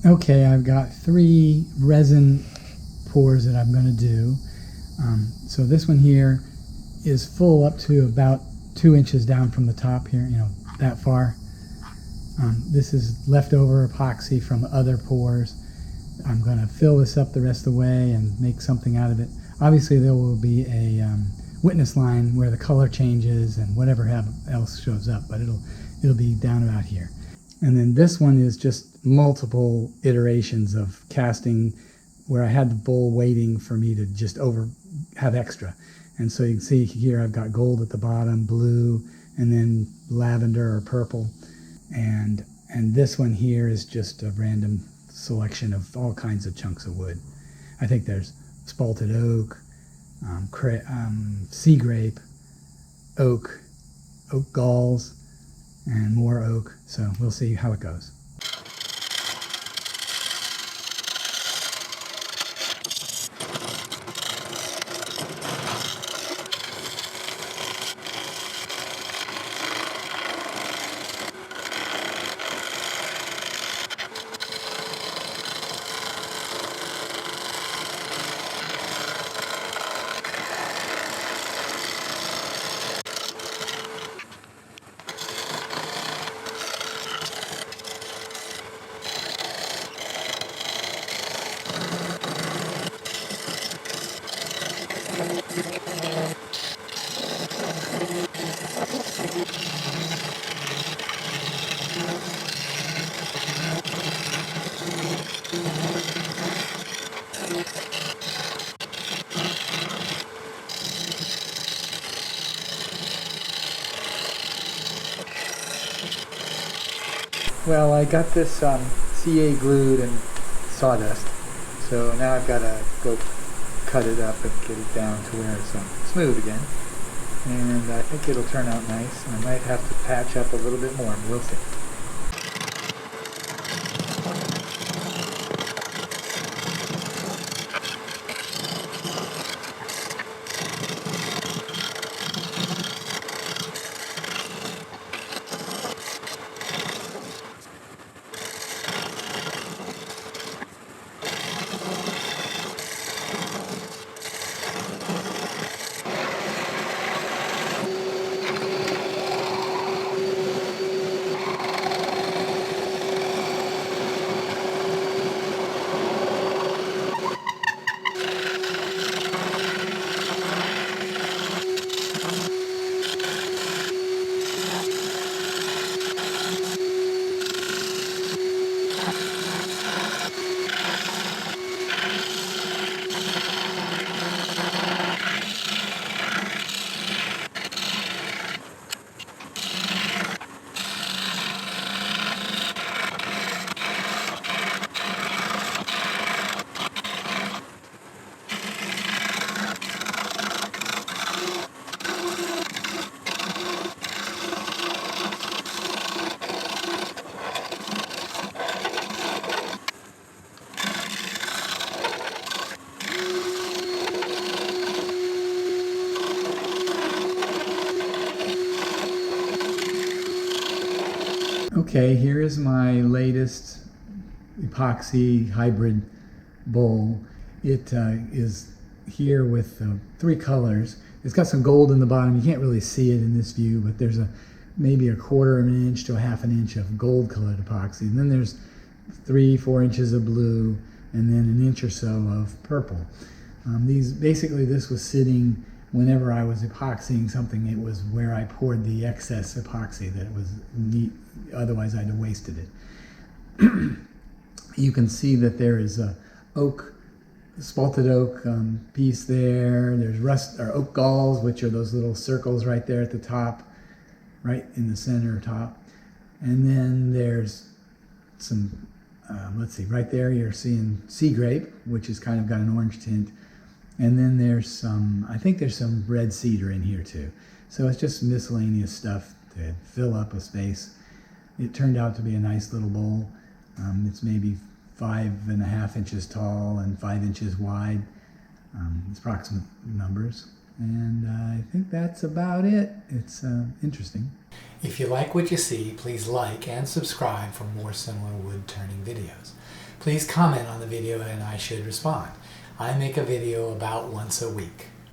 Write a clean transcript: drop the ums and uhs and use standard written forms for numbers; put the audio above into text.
Okay, I've got 3 resin pours that I'm going to do. So this one here is full up to about 2 inches down from the top here, that far. This is leftover epoxy from other pours. I'm going to fill this up the rest of the way and make something out of it. Obviously there will be a witness line where the color changes and whatever else shows up, but it'll be down about here. And then this one is just multiple iterations of casting where I had the bowl waiting for me to just have extra. And so you can see here I've got gold at the bottom, blue, and then lavender or purple. And this one here is just a random selection of all kinds of chunks of wood. I think there's spalted oak, sea grape, oak galls, and more oak. So we'll see how it goes. Well, I got this CA glued and sawdust, so now I've got to go cut it up and get it down to where it's smooth again. And I think it'll turn out nice. I might have to patch up a little bit more, but we'll see. Okay, here is my latest epoxy hybrid bowl. It is here with 3 colors. It's got some gold in the bottom. You can't really see it in this view, but there's maybe 1/4 of an inch to 1/2 an inch of gold colored epoxy. And then there's 3-4 inches of blue, and then 1 inch or so of purple. This was sitting whenever I was epoxying something. It was where I poured the excess epoxy that was neat. Otherwise I'd have wasted it. You can see that there is a spalted oak piece there. There's oak galls, which are those little circles right there at the top, right in the center top. And then there's some, let's see, right there you're seeing sea grape, which has kind of got an orange tint. And then there's I think there's some red cedar in here too. So it's just miscellaneous stuff to fill up a space. It turned out to be a nice little bowl. It's maybe 5.5 inches tall and 5 inches wide. It's approximate numbers. And I think that's about it. It's interesting. If you like what you see, please like and subscribe for more similar wood turning videos. please comment on the video and I should respond. I make a video about once a week.